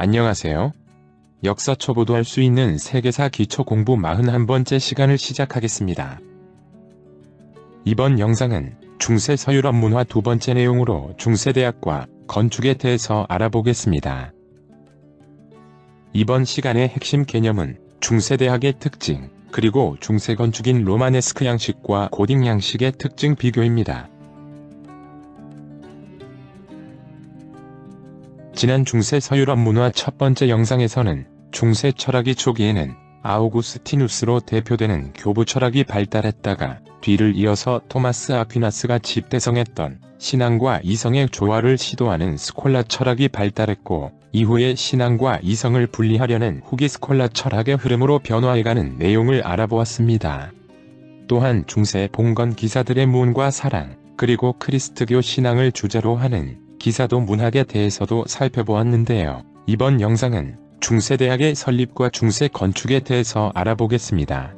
안녕하세요. 역사 초보도 할 수 있는 세계사 기초 공부 41번째 시간을 시작하겠습니다. 이번 영상은 중세 서유럽 문화 두 번째 내용으로 중세대학과 건축에 대해서 알아보겠습니다. 이번 시간의 핵심 개념은 중세대학의 특징, 그리고 중세 건축인 로마네스크 양식과 고딕 양식의 특징 비교입니다. 지난 중세 서유럽 문화 첫 번째 영상에서는 중세 철학이 초기에는 아우구스티누스로 대표되는 교부 철학이 발달했다가 뒤를 이어서 토마스 아퀴나스가 집대성했던 신앙과 이성의 조화를 시도하는 스콜라 철학이 발달했고, 이후에 신앙과 이성을 분리하려는 후기 스콜라 철학의 흐름으로 변화해가는 내용을 알아보았습니다. 또한 중세 봉건 기사들의 문과 사랑, 그리고 크리스트교 신앙을 주제로 하는 기사도 문학에 대해서도 살펴보았는데요. 이번 영상은 중세대학의 설립과 중세 건축에 대해서 알아보겠습니다.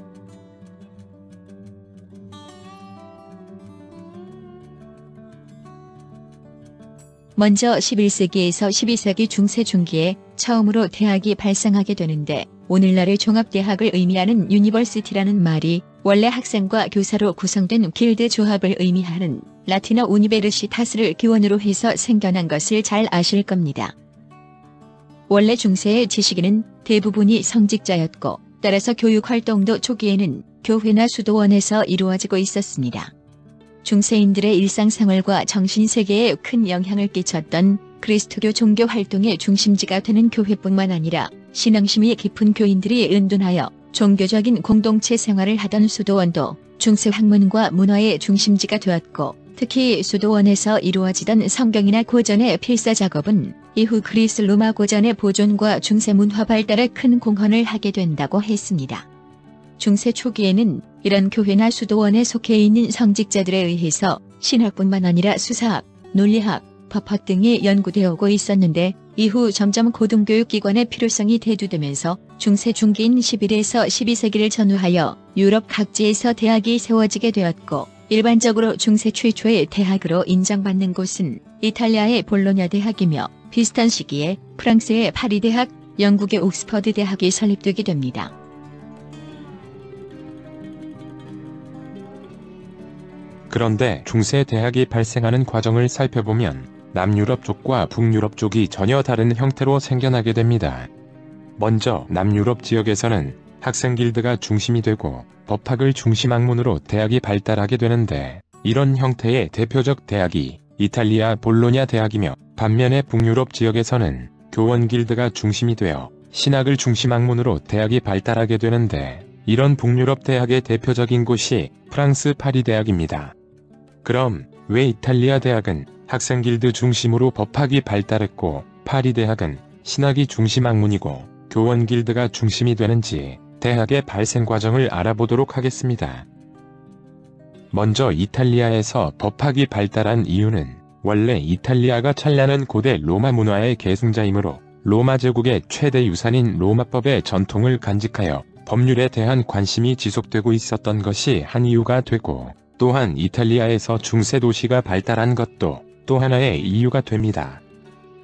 먼저 11세기에서 12세기 중세 중기에 처음으로 대학이 발생하게 되는데, 오늘날의 종합대학을 의미하는 유니버시티라는 말이 원래 학생과 교사로 구성된 길드 조합을 의미하는 라틴어 우니베르시타스를 기원으로 해서 생겨난 것을 잘 아실 겁니다. 원래 중세의 지식인은 대부분이 성직자였고, 따라서 교육활동도 초기에는 교회나 수도원에서 이루어지고 있었습니다. 중세인들의 일상생활과 정신세계에 큰 영향을 끼쳤던 그리스도교 종교 활동의 중심지가 되는 교회뿐만 아니라 신앙심이 깊은 교인들이 은둔하여 종교적인 공동체 생활을 하던 수도원도 중세 학문과 문화의 중심지가 되었고, 특히 수도원에서 이루어지던 성경이나 고전의 필사 작업은 이후 그리스 로마 고전의 보존과 중세 문화 발달에 큰 공헌을 하게 된다고 했습니다. 중세 초기에는 이런 교회나 수도원에 속해 있는 성직자들에 의해서 신학뿐만 아니라 수사학, 논리학, 법학 등이 연구되어 오고 있었는데, 이후 점점 고등교육기관의 필요성이 대두되면서 중세 중기인 11에서 12세기를 전후하여 유럽 각지에서 대학이 세워지게 되었고, 일반적으로 중세 최초의 대학으로 인정받는 곳은 이탈리아의 볼로냐 대학이며, 비슷한 시기에 프랑스의 파리 대학, 영국의 옥스퍼드 대학이 설립되게 됩니다. 그런데 중세 대학이 발생하는 과정을 살펴보면 남유럽 쪽과 북유럽 쪽이 전혀 다른 형태로 생겨나게 됩니다. 먼저 남유럽 지역에서는 학생 길드가 중심이 되고 법학을 중심 학문으로 대학이 발달하게 되는데, 이런 형태의 대표적 대학이 이탈리아 볼로냐 대학이며, 반면에 북유럽 지역에서는 교원 길드가 중심이 되어 신학을 중심 학문으로 대학이 발달하게 되는데, 이런 북유럽 대학의 대표적인 곳이 프랑스 파리 대학입니다. 그럼 왜 이탈리아 대학은 학생 길드 중심으로 법학이 발달했고, 파리 대학은 신학이 중심 학문이고 교원 길드가 중심이 되는지 대학의 발생 과정을 알아보도록 하겠습니다. 먼저 이탈리아에서 법학이 발달한 이유는 원래 이탈리아가 찬란한 고대 로마 문화의 계승자이므로 로마 제국의 최대 유산인 로마법의 전통을 간직하여 법률에 대한 관심이 지속되고 있었던 것이 한 이유가 되고, 또한 이탈리아에서 중세 도시가 발달한 것도 또 하나의 이유가 됩니다.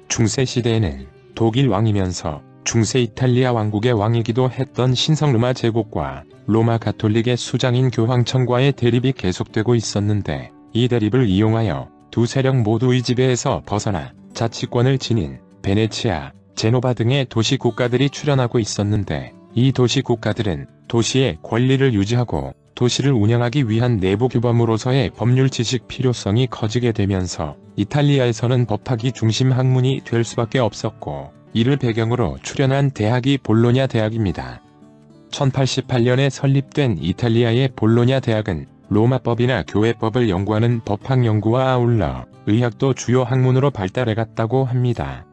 중세 시대에는 독일 왕이면서 중세 이탈리아 왕국의 왕이기도 했던 신성 로마 제국과 로마 가톨릭의 수장인 교황청과의 대립이 계속되고 있었는데, 이 대립을 이용하여 두 세력 모두의 지배에서 벗어나 자치권을 지닌 베네치아, 제노바 등의 도시 국가들이 출현하고 있었는데, 이 도시 국가들은 도시의 권리를 유지하고 도시를 운영하기 위한 내부 규범으로서의 법률 지식 필요성이 커지게 되면서 이탈리아에서는 법학이 중심 학문이 될 수밖에 없었고, 이를 배경으로 출현한 대학이 볼로냐 대학입니다. 1088년에 설립된 이탈리아의 볼로냐 대학은 로마법이나 교회법을 연구하는 법학 연구와 아울러 의학도 주요 학문으로 발달해갔다고 합니다.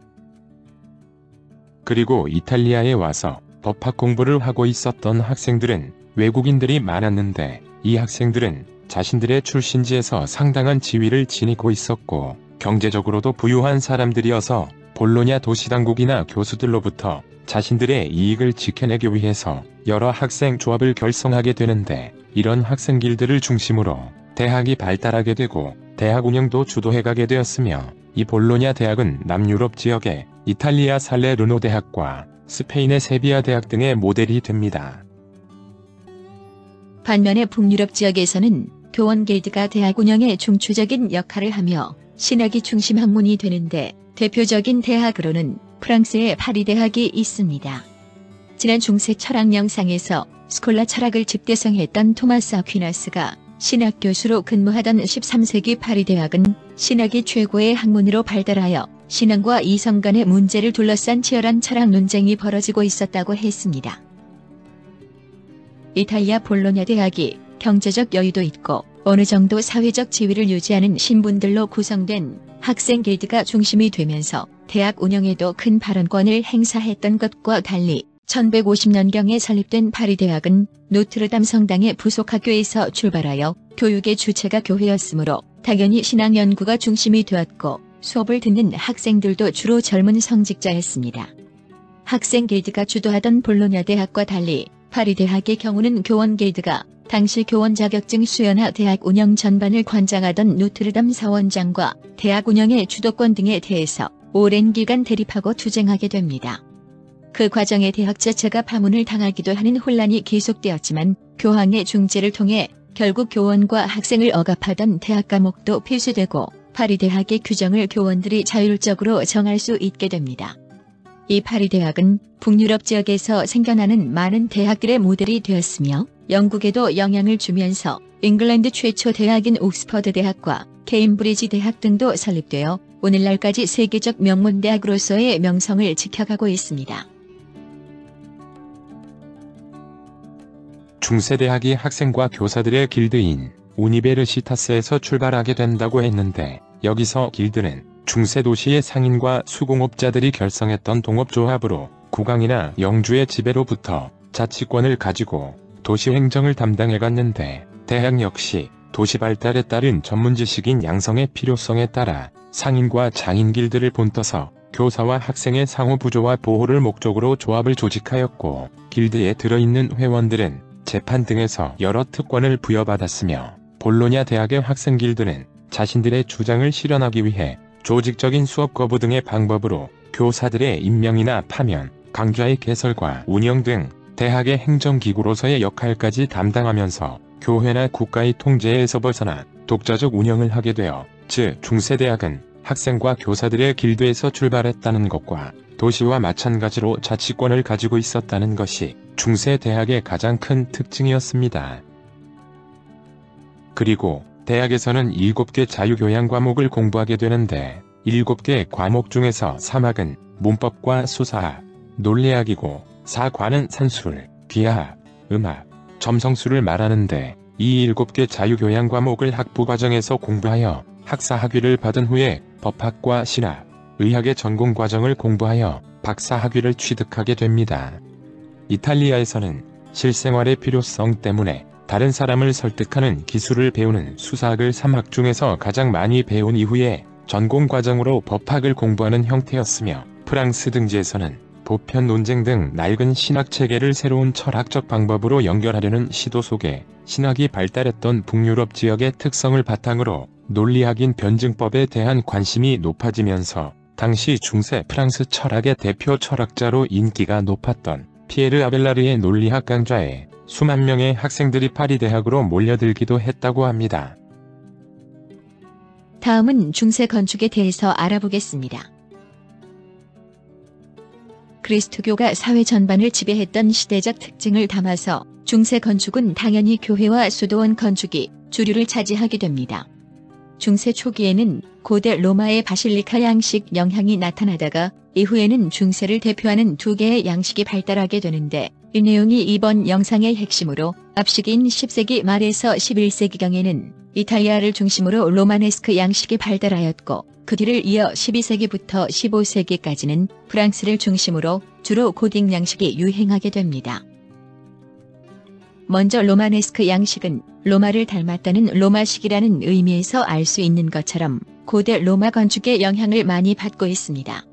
그리고 이탈리아에 와서 법학 공부를 하고 있었던 학생들은 외국인들이 많았는데, 이 학생들은 자신들의 출신지에서 상당한 지위를 지니고 있었고 경제적으로도 부유한 사람들이어서 볼로냐 도시당국이나 교수들로부터 자신들의 이익을 지켜내기 위해서 여러 학생 조합을 결성하게 되는데, 이런 학생 길드를 중심으로 대학이 발달하게 되고 대학 운영도 주도해가게 되었으며, 이 볼로냐 대학은 남유럽 지역에 이탈리아 살레르노 대학과 스페인의 세비야 대학 등의 모델이 됩니다. 반면에 북유럽 지역에서는 교원 길드가 대학 운영에 중추적인 역할을 하며 신학이 중심 학문이 되는데 대표적인 대학으로는 프랑스의 파리 대학이 있습니다. 지난 중세 철학 영상에서 스콜라 철학을 집대성했던 토마스 아퀴나스가 신학 교수로 근무하던 13세기 파리 대학은 신학이 최고의 학문으로 발달하여 신앙과 이성 간의 문제를 둘러싼 치열한 철학 논쟁이 벌어지고 있었다고 했습니다. 이탈리아 볼로냐 대학이 경제적 여유도 있고 어느 정도 사회적 지위를 유지하는 신분들로 구성된 학생 길드가 중심이 되면서 대학 운영에도 큰 발언권을 행사했던 것과 달리 1150년경에 설립된 파리 대학은 노트르담 성당의 부속학교에서 출발하여 교육의 주체가 교회였으므로 당연히 신앙 연구가 중심이 되었고 수업을 듣는 학생들도 주로 젊은 성직자였습니다. 학생 길드가 주도하던 볼로냐 대학과 달리 파리 대학의 경우는 교원 길드가 당시 교원 자격증 수여나 대학 운영 전반을 관장하던 노트르담 사원장과 대학 운영의 주도권 등에 대해서 오랜 기간 대립하고 투쟁하게 됩니다. 그 과정에 대학 자체가 파문을 당하기도 하는 혼란이 계속되었지만 교황의 중재를 통해 결국 교원과 학생을 억압하던 대학 과목도 폐쇄되고 파리 대학의 규정을 교원들이 자율적으로 정할 수 있게 됩니다. 이 파리 대학은 북유럽 지역에서 생겨나는 많은 대학들의 모델이 되었으며 영국에도 영향을 주면서 잉글랜드 최초 대학인 옥스퍼드 대학과 케임브리지 대학 등도 설립되어 오늘날까지 세계적 명문대학으로서의 명성을 지켜가고 있습니다. 중세대학이 학생과 교사들의 길드인 우니베르시타스에서 출발하게 된다고 했는데 여기서 길드는 중세 도시의 상인과 수공업자들이 결성했던 동업조합으로 국왕이나 영주의 지배로부터 자치권을 가지고 도시 행정을 담당해갔는데 대학 역시 도시 발달에 따른 전문지식인 양성의 필요성에 따라 상인과 장인 길드를 본떠서 교사와 학생의 상호 부조와 보호를 목적으로 조합을 조직하였고 길드에 들어있는 회원들은 재판 등에서 여러 특권을 부여받았으며 볼로냐 대학의 학생 길드는 자신들의 주장을 실현하기 위해 조직적인 수업 거부 등의 방법으로 교사들의 임명이나 파면, 강좌의 개설과 운영 등 대학의 행정기구로서의 역할까지 담당하면서 교회나 국가의 통제에서 벗어나 독자적 운영을 하게 되어 즉 중세대학은 학생과 교사들의 길드에서 출발했다는 것과 도시와 마찬가지로 자치권을 가지고 있었다는 것이 중세대학의 가장 큰 특징이었습니다. 그리고 대학에서는 7개 자유교양 과목을 공부하게 되는데 7개 과목 중에서 3학은 문법과 수사학, 논리학이고 4과는 산술, 기하학, 음악, 점성술을 말하는데 이 7개 자유교양 과목을 학부과정에서 공부하여 학사학위를 받은 후에 법학과 신학, 의학의 전공과정을 공부하여 박사학위를 취득하게 됩니다. 이탈리아에서는 실생활의 필요성 때문에 다른 사람을 설득하는 기술을 배우는 수사학을 3학 중에서 가장 많이 배운 이후에 전공과정으로 법학을 공부하는 형태였으며 프랑스 등지에서는 보편 논쟁 등 낡은 신학체계를 새로운 철학적 방법으로 연결하려는 시도 속에 신학이 발달했던 북유럽 지역의 특성을 바탕으로 논리학인 변증법에 대한 관심이 높아지면서 당시 중세 프랑스 철학의 대표 철학자로 인기가 높았던 피에르 아벨라르의 논리학 강좌에 수만 명의 학생들이 파리 대학으로 몰려들기도 했다고 합니다. 다음은 중세 건축에 대해서 알아보겠습니다. 그리스도교가 사회 전반을 지배했던 시대적 특징을 담아서 중세 건축은 당연히 교회와 수도원 건축이 주류를 차지하게 됩니다. 중세 초기에는 고대 로마의 바실리카 양식 영향이 나타나다가 이후에는 중세를 대표하는 2개의 양식이 발달하게 되는데 이 내용이 이번 영상의 핵심으로 앞시기인 10세기 말에서 11세기경에는 이탈리아를 중심으로 로마네스크 양식이 발달하였고 그 뒤를 이어 12세기부터 15세기까지는 프랑스를 중심으로 주로 고딕 양식이 유행하게 됩니다. 먼저 로마네스크 양식은 로마를 닮았다는 로마식이라는 의미에서 알 수 있는 것처럼 고대 로마 건축의 영향을 많이 받고 있습니다.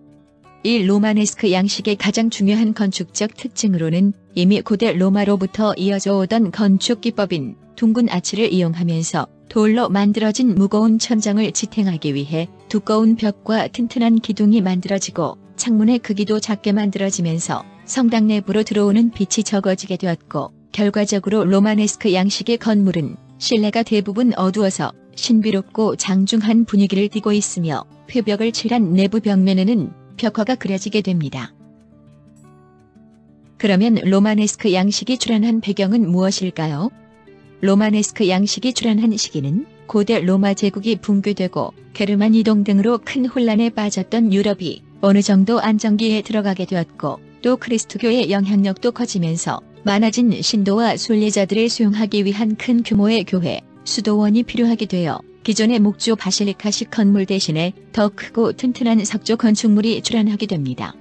이 로마네스크 양식의 가장 중요한 건축적 특징으로는 이미 고대 로마로부터 이어져 오던 건축 기법인 둥근 아치를 이용하면서 돌로 만들어진 무거운 천장을 지탱하기 위해 두꺼운 벽과 튼튼한 기둥이 만들어지고 창문의 크기도 작게 만들어지면서 성당 내부로 들어오는 빛이 적어지게 되었고, 결과적으로 로마네스크 양식의 건물은 실내가 대부분 어두워서 신비롭고 장중한 분위기를 띠고 있으며, 회벽을 칠한 내부 벽면에는 벽화가 그려지게 됩니다. 그러면 로마네스크 양식이 출현한 배경은 무엇일까요? 로마네스크 양식이 출현한 시기는 고대 로마 제국이 붕괴되고 게르만 이동 등으로 큰 혼란에 빠졌던 유럽이 어느 정도 안정기에 들어가게 되었고, 또 그리스도교의 영향력도 커지면서 많아진 신도와 순례자들을 수용하기 위한 큰 규모의 교회, 수도원이 필요하게 되어 기존의 목조 바실리카식 건물 대신에 더 크고 튼튼한 석조 건축물이 출현하게 됩니다.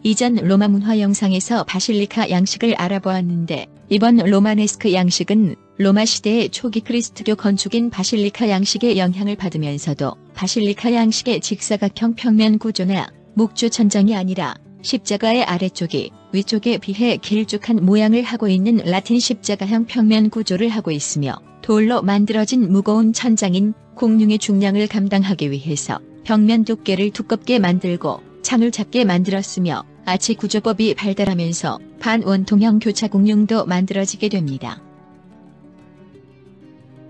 이전 로마 문화 영상에서 바실리카 양식을 알아보았는데, 이번 로마네스크 양식은 로마 시대의 초기 그리스도교 건축인 바실리카 양식의 영향을 받으면서도 바실리카 양식의 직사각형 평면 구조나 목조 천장이 아니라 십자가의 아래쪽이 위쪽에 비해 길쭉한 모양을 하고 있는 라틴 십자가형 평면 구조를 하고 있으며, 돌로 만들어진 무거운 천장인 공룡의 중량을 감당하기 위해서 벽면 두께를 두껍게 만들고 창을 작게 만들었으며, 아치 구조법이 발달하면서 반원통형 교차 공룡도 만들어지게 됩니다.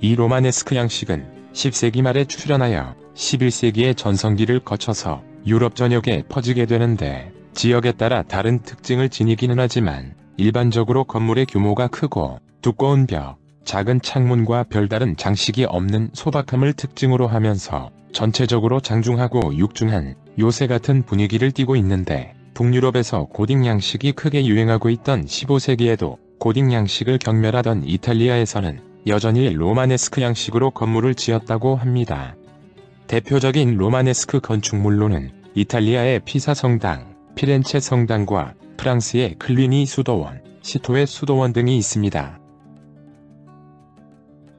이 로마네스크 양식은 10세기 말에 출현하여 11세기의 전성기를 거쳐서 유럽 전역에 퍼지게 되는데, 지역에 따라 다른 특징을 지니기는 하지만 일반적으로 건물의 규모가 크고 두꺼운 벽, 작은 창문과 별다른 장식이 없는 소박함을 특징으로 하면서 전체적으로 장중하고 육중한 요새 같은 분위기를 띠고 있는데, 북유럽에서 고딕 양식이 크게 유행하고 있던 15세기에도 고딕 양식을 경멸하던 이탈리아에서는 여전히 로마네스크 양식으로 건물을 지었다고 합니다. 대표적인 로마네스크 건축물로는 이탈리아의 피사 성당, 피렌체 성당과 프랑스의 클리니 수도원, 시토의 수도원 등이 있습니다.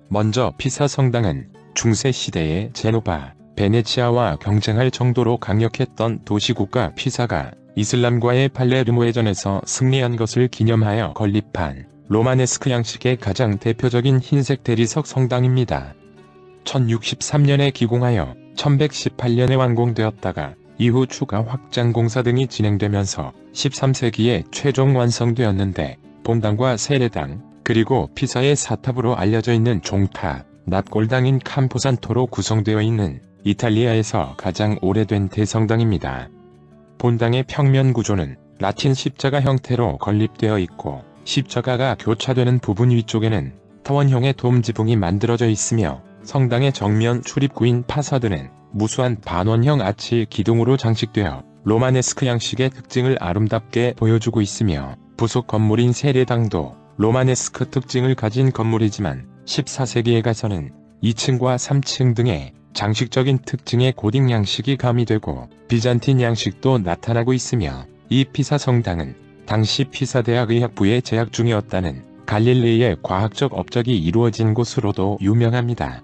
먼저 피사 성당은 중세 시대의 제노바, 베네치아와 경쟁할 정도로 강력했던 도시국가 피사가 이슬람과의 팔레르모 해전에서 승리한 것을 기념하여 건립한 로마네스크 양식의 가장 대표적인 흰색 대리석 성당입니다. 1063년에 기공하여 1118년에 완공되었다가 이후 추가 확장 공사 등이 진행되면서 13세기에 최종 완성되었는데, 본당과 세례당, 그리고 피사의 사탑으로 알려져 있는 종탑, 납골당인 캄포산토로 구성되어 있는 이탈리아에서 가장 오래된 대성당입니다. 본당의 평면 구조는 라틴 십자가 형태로 건립되어 있고, 십자가가 교차되는 부분 위쪽에는 타원형의 돔 지붕이 만들어져 있으며, 성당의 정면 출입구인 파사드는 무수한 반원형 아치 기둥으로 장식되어 로마네스크 양식의 특징을 아름답게 보여주고 있으며, 부속 건물인 세례당도 로마네스크 특징을 가진 건물이지만 14세기에 가서는 2층과 3층 등의 장식적인 특징의 고딕 양식이 가미되고 비잔틴 양식도 나타나고 있으며, 이 피사 성당은 당시 피사 대학 의학부에 재학 중이었다는 갈릴레이의 과학적 업적이 이루어진 곳으로도 유명합니다.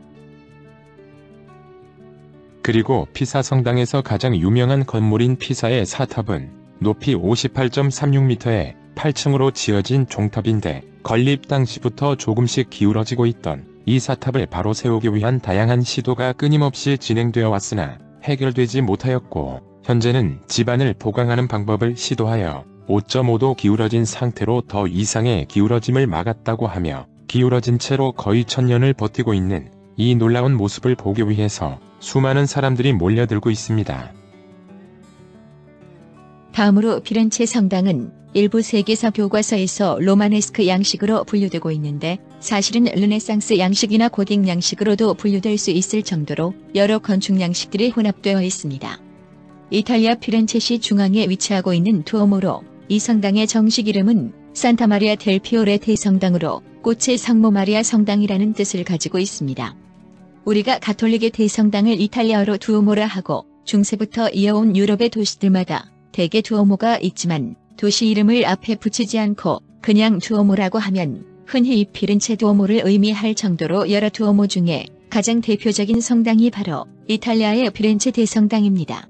그리고 피사 성당에서 가장 유명한 건물인 피사의 사탑은 높이 58.36m에 8층으로 지어진 종탑인데, 건립 당시부터 조금씩 기울어지고 있던 이 사탑을 바로 세우기 위한 다양한 시도가 끊임없이 진행되어 왔으나 해결되지 못하였고, 현재는 지반을 보강하는 방법을 시도하여 5.5도 기울어진 상태로 더 이상의 기울어짐을 막았다고 하며, 기울어진 채로 거의 1000년을 버티고 있는 이 놀라운 모습을 보기 위해서 수많은 사람들이 몰려들고 있습니다. 다음으로 피렌체 성당은 일부 세계사 교과서에서 로마네스크 양식으로 분류되고 있는데, 사실은 르네상스 양식이나 고딕 양식으로도 분류될 수 있을 정도로 여러 건축 양식들이 혼합되어 있습니다. 이탈리아 피렌체시 중앙에 위치하고 있는 두오모로, 이 성당의 정식 이름은 산타 마리아 델 피오레 대성당으로 꽃의 성모 마리아 성당이라는 뜻을 가지고 있습니다. 우리가 가톨릭의 대성당을 이탈리아어로 두오모라 하고, 중세부터 이어온 유럽의 도시들마다 대개 두오모가 있지만 도시 이름을 앞에 붙이지 않고 그냥 두오모라고 하면 흔히 피렌체 두오모를 의미할 정도로 여러 두오모 중에 가장 대표적인 성당이 바로 이탈리아의 피렌체 대성당입니다.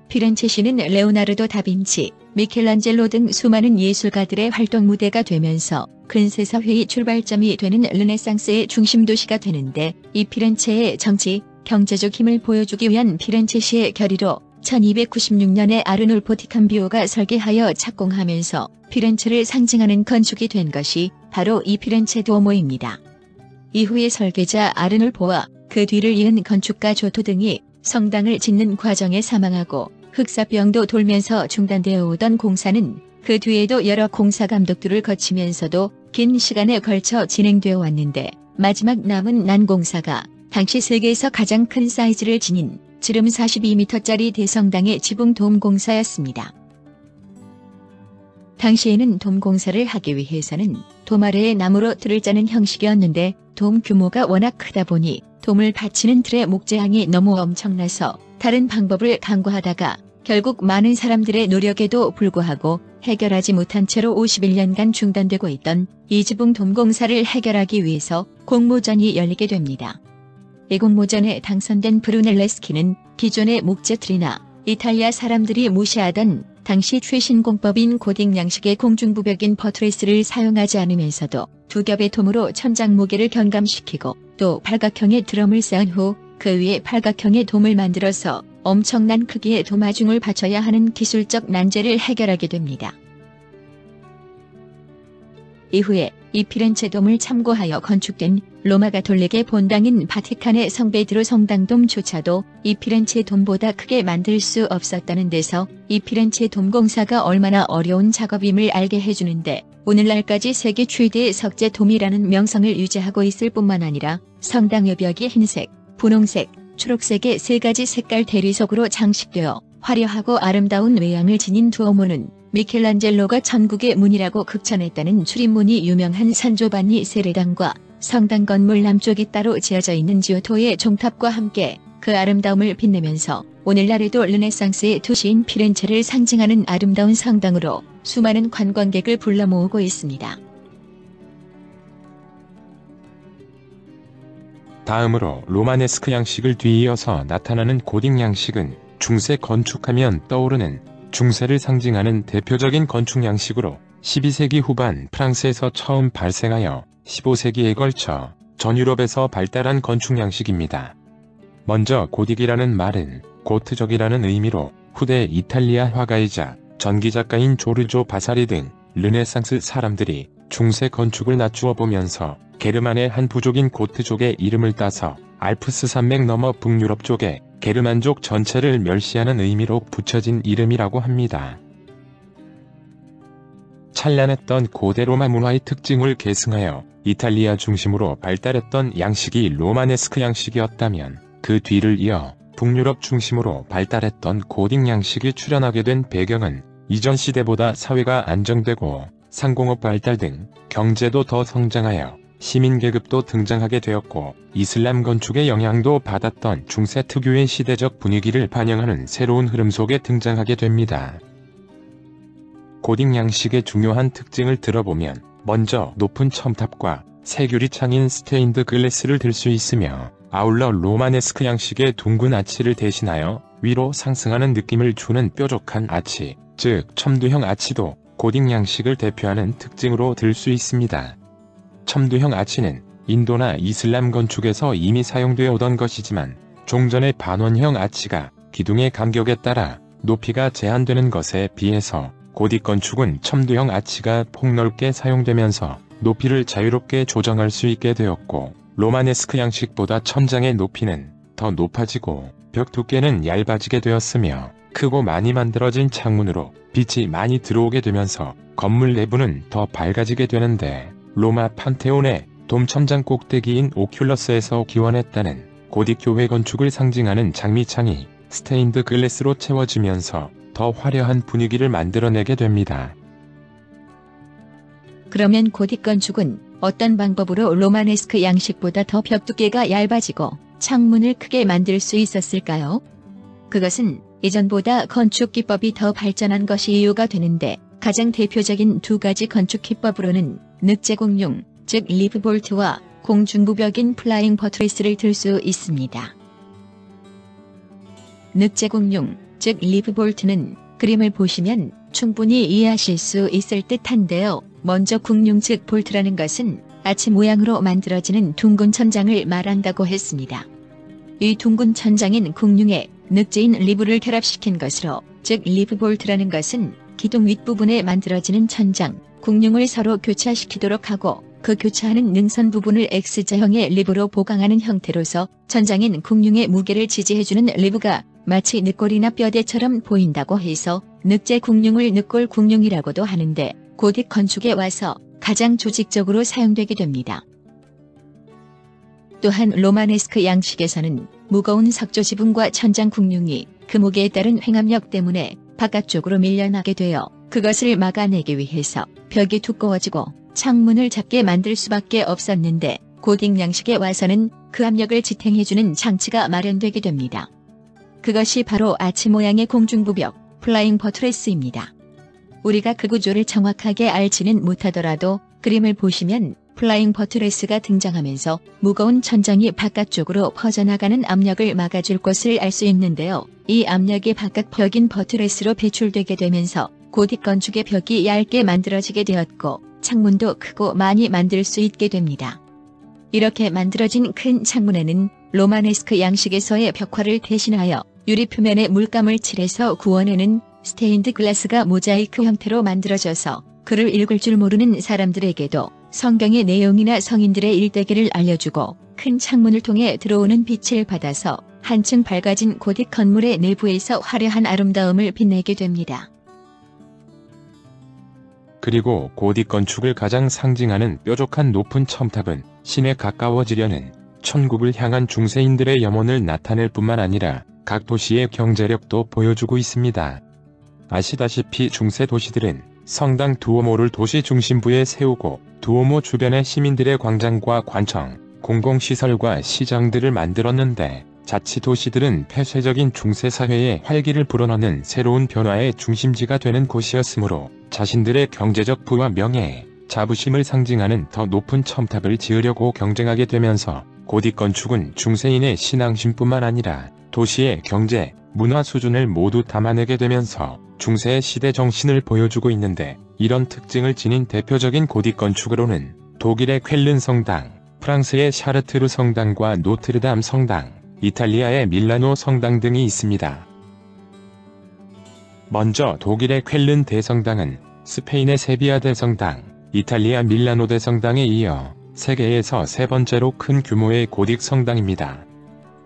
피렌체시는 레오나르도 다빈치, 미켈란젤로 등 수많은 예술가들의 활동 무대가 되면서 근세사회의 출발점이 되는 르네상스의 중심 도시가 되는데, 이 피렌체의 정치, 경제적 힘을 보여주기 위한 피렌체시의 결의로 1296년에 아르놀포 디캄비오가 설계하여 착공하면서 피렌체를 상징하는 건축이 된 것이 바로 이 피렌체 두오모입니다. 이후의 설계자 아르놀포와 그 뒤를 이은 건축가 조토 등이 성당을 짓는 과정에 사망하고 흑사병도 돌면서 중단되어 오던 공사는 그 뒤에도 여러 공사 감독들을 거치면서도 긴 시간에 걸쳐 진행되어 왔는데 마지막 남은 난공사가 당시 세계에서 가장 큰 사이즈를 지닌 지름 42m짜리 대성당의 지붕 돔 공사였습니다. 당시에는 돔 공사를 하기 위해서는 돔 아래에 나무로 틀을 짜는 형식이었는데 돔 규모가 워낙 크다 보니 돔을 받치는 틀의 목재양이 너무 엄청나서 다른 방법을 강구하다가 결국 많은 사람들의 노력에도 불구하고 해결하지 못한 채로 51년간 중단되고 있던 이 지붕 돔 공사를 해결하기 위해서 공모전이 열리게 됩니다. 이 공모전에 당선된 브루넬레스키는 기존의 목재틀이나 이탈리아 사람들이 무시하던 당시 최신 공법인 고딕 양식의 공중부벽인 버트레스를 사용하지 않으면서도 두 겹의 돔으로 천장 무게를 경감시키고 또 팔각형의 드럼을 쌓은 후 그 위에 팔각형의 돔을 만들어서 엄청난 크기의 도마중을 받쳐야 하는 기술적 난제를 해결하게 됩니다. 이후에 이 피렌체 돔을 참고하여 건축된 로마 가톨릭의 본당인 바티칸의 성베드로 성당돔조차도 이 피렌체 돔보다 크게 만들 수 없었다는 데서 이 피렌체 돔 공사가 얼마나 어려운 작업임을 알게 해주는데 오늘날까지 세계 최대의 석재 돔이라는 명성을 유지하고 있을 뿐만 아니라 성당 외벽이 흰색, 분홍색, 초록색의 세 가지 색깔 대리석으로 장식되어 화려하고 아름다운 외양을 지닌 두오모는 미켈란젤로가 천국의 문이라고 극찬했다는 출입문이 유명한 산조반니 세례당과 성당 건물 남쪽에 따로 지어져 있는 지오토의 종탑과 함께 그 아름다움을 빛내면서 오늘날에도 르네상스의 도시인 피렌체를 상징하는 아름다운 성당으로 수많은 관광객을 불러 모으고 있습니다. 다음으로 로마네스크 양식을 뒤이어서 나타나는 고딕 양식은 중세 건축하면 떠오르는 중세를 상징하는 대표적인 건축 양식으로 12세기 후반 프랑스에서 처음 발생하여 15세기에 걸쳐 전 유럽에서 발달한 건축 양식입니다. 먼저 고딕이라는 말은 고트적이라는 의미로 후대 이탈리아 화가이자 전기작가인 조르조 바사리 등 르네상스 사람들이 중세 건축을 낮추어 보면서 게르만의 한 부족인 고트족의 이름을 따서 알프스 산맥 너머 북유럽 쪽에 게르만족 전체를 멸시하는 의미로 붙여진 이름이라고 합니다. 찬란했던 고대 로마 문화의 특징을 계승하여 이탈리아 중심으로 발달했던 양식이 로마네스크 양식이었다면 그 뒤를 이어 북유럽 중심으로 발달했던 고딕 양식이 출현하게 된 배경은 이전 시대보다 사회가 안정되고 상공업 발달 등 경제도 더 성장하여 시민계급도 등장하게 되었고 이슬람 건축의 영향도 받았던 중세 특유의 시대적 분위기를 반영하는 새로운 흐름 속에 등장하게 됩니다. 고딕 양식의 중요한 특징을 들어보면 먼저 높은 첨탑과 새규리창인 스테인드 글래스를 들 수 있으며 아울러 로마네스크 양식의 둥근 아치를 대신하여 위로 상승하는 느낌을 주는 뾰족한 아치, 즉 첨두형 아치도 고딕 양식을 대표하는 특징으로 들 수 있습니다. 첨두형 아치는 인도나 이슬람 건축에서 이미 사용되어 오던 것이지만 종전의 반원형 아치가 기둥의 간격에 따라 높이가 제한되는 것에 비해서 고딕 건축은 첨두형 아치가 폭넓게 사용되면서 높이를 자유롭게 조정할 수 있게 되었고 로마네스크 양식보다 천장의 높이는 더 높아지고 벽 두께는 얇아지게 되었으며 크고 많이 만들어진 창문으로 빛이 많이 들어오게 되면서 건물 내부는 더 밝아지게 되는데 로마 판테온의 돔 천장 꼭대기인 오큘러스에서 기원했다는 고딕 교회 건축을 상징하는 장미창이 스테인드 글래스로 채워지면서 더 화려한 분위기를 만들어내게 됩니다. 그러면 고딕 건축은 어떤 방법으로 로마네스크 양식보다 더 벽 두께가 얇아지고 창문을 크게 만들 수 있었을까요? 그것은 이전보다 건축 기법이 더 발전한 것이 이유가 되는데 가장 대표적인 두 가지 건축 기법으로는 늑제공룡, 즉 리프볼트와 공중부벽인 플라잉 버트레스를 들 수 있습니다. 늑제공룡, 즉 리프볼트는 그림을 보시면 충분히 이해하실 수 있을 듯한데요. 먼저 궁룡 즉 볼트라는 것은 아치 모양으로 만들어지는 둥근 천장을 말한다고 했습니다. 이 둥근 천장인 궁룡에 늑제인 리브를 결합시킨 것으로, 즉 리브볼트라는 것은 기둥 윗부분에 만들어지는 천장, 국룡을 서로 교차시키도록 하고 그 교차하는 능선 부분을 X자형의 리브로 보강하는 형태로서 천장인 국룡의 무게를 지지해주는 리브가 마치 늑골이나 뼈대처럼 보인다고 해서 늑제 국룡을 늑골 국룡이라고도 하는데, 고딕 건축에 와서 가장 조직적으로 사용되게 됩니다. 또한 로마네스크 양식에서는 무거운 석조 지붕과 천장 국룡이 그 무게에 따른 횡압력 때문에 바깥쪽으로 밀려나게 되어 그것을 막아내기 위해서 벽이 두꺼워지고 창문을 작게 만들 수밖에 없었는데, 고딕 양식에 와서는 그 압력을 지탱해주는 장치가 마련되게 됩니다. 그것이 바로 아치 모양의 공중부벽, 플라잉 버트레스입니다. 우리가 그 구조를 정확하게 알지는 못하더라도 그림을 보시면 플라잉 버트레스가 등장하면서 무거운 천장이 바깥쪽으로 퍼져나가는 압력을 막아줄 것을 알 수 있는데요. 이 압력이 바깥 벽인 버트레스로 배출되게 되면서 고딕 건축의 벽이 얇게 만들어지게 되었고 창문도 크고 많이 만들 수 있게 됩니다. 이렇게 만들어진 큰 창문에는 로마네스크 양식에서의 벽화를 대신하여 유리 표면에 물감을 칠해서 구워내는 스테인드 글라스가 모자이크 형태로 만들어져서 글을 읽을 줄 모르는 사람들에게도 성경의 내용이나 성인들의 일대기를 알려주고 큰 창문을 통해 들어오는 빛을 받아서 한층 밝아진 고딕 건물의 내부에서 화려한 아름다움을 빛내게 됩니다. 그리고 고딕 건축을 가장 상징하는 뾰족한 높은 첨탑은 신에 가까워지려는 천국을 향한 중세인들의 염원을 나타낼 뿐만 아니라 각 도시의 경제력도 보여주고 있습니다. 아시다시피 중세 도시들은 성당 두오모를 도시 중심부에 세우고 두오모 주변의 시민들의 광장과 관청, 공공시설과 시장들을 만들었는데, 자치 도시들은 폐쇄적인 중세 사회에 활기를 불어넣는 새로운 변화의 중심지가 되는 곳이었으므로 자신들의 경제적 부와 명예, 자부심을 상징하는 더 높은 첨탑을 지으려고 경쟁하게 되면서 고딕 건축은 중세인의 신앙심뿐만 아니라 도시의 경제, 문화 수준을 모두 담아내게 되면서 중세의 시대 정신을 보여주고 있는데, 이런 특징을 지닌 대표적인 고딕 건축으로는 독일의 쾰른 성당, 프랑스의 샤르트르 성당과 노트르담 성당, 이탈리아의 밀라노 성당 등이 있습니다. 먼저 독일의 쾰른 대성당은 스페인의 세비야 대성당, 이탈리아 밀라노 대성당에 이어 세계에서 세 번째로 큰 규모의 고딕 성당입니다.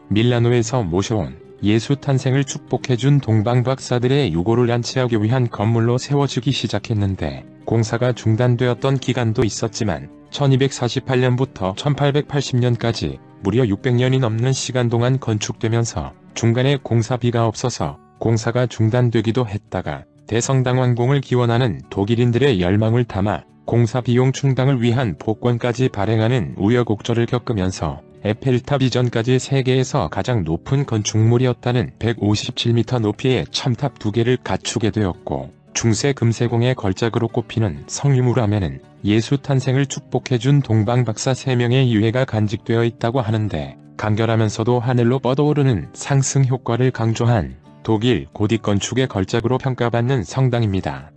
밀라노에서 모셔온 예수 탄생을 축복해준 동방박사들의 유고를 안치하기 위한 건물로 세워지기 시작했는데, 공사가 중단되었던 기간도 있었지만 1248년부터 1880년까지 무려 600년이 넘는 시간 동안 건축되면서 중간에 공사비가 없어서 공사가 중단되기도 했다가 대성당 완공을 기원하는 독일인들의 열망을 담아 공사 비용 충당을 위한 복권까지 발행하는 우여곡절을 겪으면서 에펠탑 이전까지 세계에서 가장 높은 건축물이었다는 157m 높이의 첨탑 2개를 갖추게 되었고, 중세 금세공의 걸작으로 꼽히는 성유물함에는 예수 탄생을 축복해준 동방박사 3명의 유해가 간직되어 있다고 하는데, 간결하면서도 하늘로 뻗어오르는 상승 효과를 강조한 독일 고딕 건축의 걸작으로 평가받는 성당입니다.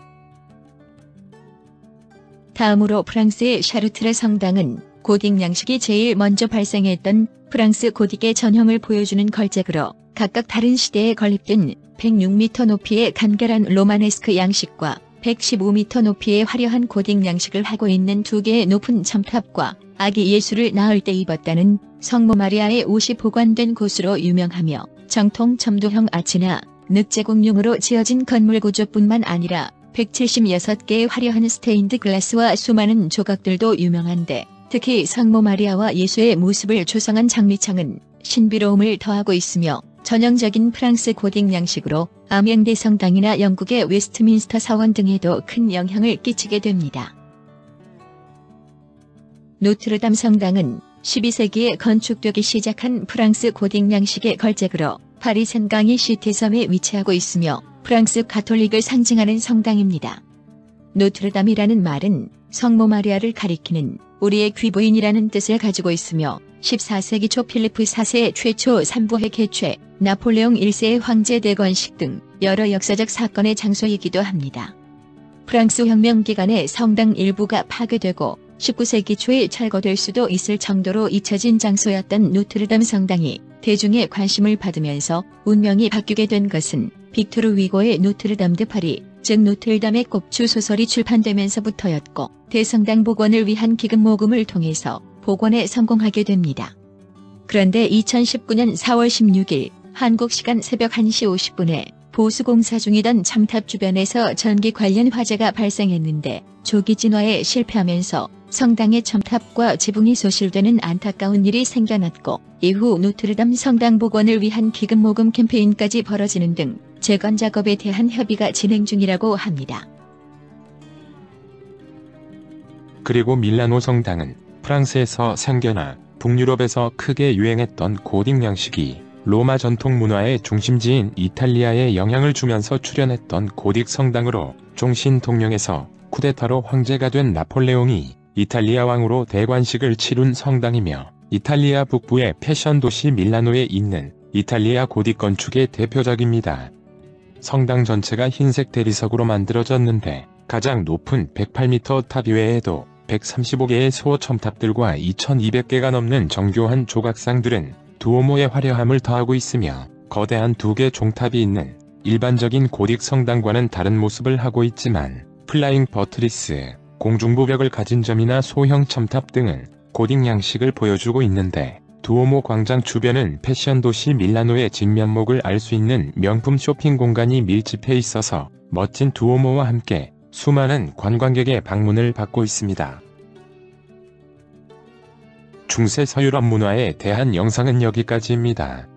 다음으로 프랑스의 샤르트르 성당은 고딕 양식이 제일 먼저 발생했던 프랑스 고딕의 전형을 보여주는 걸작으로, 각각 다른 시대에 건립된 106m 높이의 간결한 로마네스크 양식과 115m 높이의 화려한 고딕 양식을 하고 있는 2개의 높은 첨탑과 아기 예수를 낳을 때 입었다는 성모 마리아의 옷이 보관된 곳으로 유명하며, 정통 점도형 아치나 늑제공룡으로 지어진 건물 구조뿐만 아니라 176개의 화려한 스테인드 글라스와 수많은 조각들도 유명한데, 특히 성모 마리아와 예수의 모습을 조성한 장미창은 신비로움을 더하고 있으며 전형적인 프랑스 고딕 양식으로 아년 대성당이나 영국의 웨스트민스터 사원 등에도 큰 영향을 끼치게 됩니다. 노트르담 성당은 12세기에 건축되기 시작한 프랑스 고딕 양식의 걸작으로 파리 센강이 시티섬에 위치하고 있으며 프랑스 가톨릭을 상징하는 성당입니다. 노트르담이라는 말은 성모 마리아를 가리키는 우리의 귀부인이라는 뜻을 가지고 있으며, 14세기 초 필리프 4세 최초 3부회 개최, 나폴레옹 1세의 황제 대관식 등 여러 역사적 사건의 장소이기도 합니다. 프랑스 혁명 기간에 성당 일부가 파괴되고 19세기 초에 철거될 수도 있을 정도로 잊혀진 장소였던 노트르담 성당이 대중의 관심을 받으면서 운명이 바뀌게 된 것은 빅토르 위고의 노트르담 드 파리, 즉 노트르담의 꼽주 소설이 출판되면서부터였고 대성당 복원을 위한 기금 모금을 통해서 복원에 성공하게 됩니다. 그런데 2019년 4월 16일 한국 시간 새벽 1시 50분에 보수공사 중이던 첨탑 주변에서 전기 관련 화재가 발생했는데 조기 진화에 실패하면서 성당의 첨탑과 지붕이 소실되는 안타까운 일이 생겨났고 이후 노트르담 성당 복원을 위한 기금 모금 캠페인까지 벌어지는 등 재건 작업에 대한 협의가 진행 중이라고 합니다. 그리고 밀라노 성당은 프랑스에서 생겨나 북유럽에서 크게 유행했던 고딕 양식이 로마 전통 문화의 중심지인 이탈리아에 영향을 주면서 출현했던 고딕 성당으로 종신통령에서 쿠데타로 황제가 된 나폴레옹이 이탈리아 왕으로 대관식을 치룬 성당이며 이탈리아 북부의 패션 도시 밀라노에 있는 이탈리아 고딕 건축의 대표작입니다. 성당 전체가 흰색 대리석으로 만들어졌는데 가장 높은 108m 탑 이외에도 135개의 소호 첨탑들과 2200개가 넘는 정교한 조각상들은 두오모의 화려함을 더하고 있으며 거대한 2개 종탑이 있는 일반적인 고딕 성당과는 다른 모습을 하고 있지만 플라잉 버트리스, 공중부벽을 가진 점이나 소형 첨탑 등은 고딕 양식을 보여주고 있는데 두오모 광장 주변은 패션 도시 밀라노의 진면목을 알 수 있는 명품 쇼핑 공간이 밀집해 있어서 멋진 두오모와 함께 수많은 관광객의 방문을 받고 있습니다. 중세 서유럽 문화에 대한 영상은 여기까지입니다.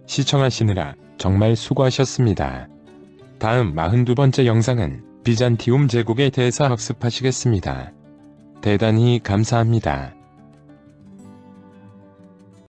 시청하시느라 정말 수고하셨습니다. 다음 42번째 영상은 비잔티움 제국에 대해서 학습하시겠습니다. 대단히 감사합니다.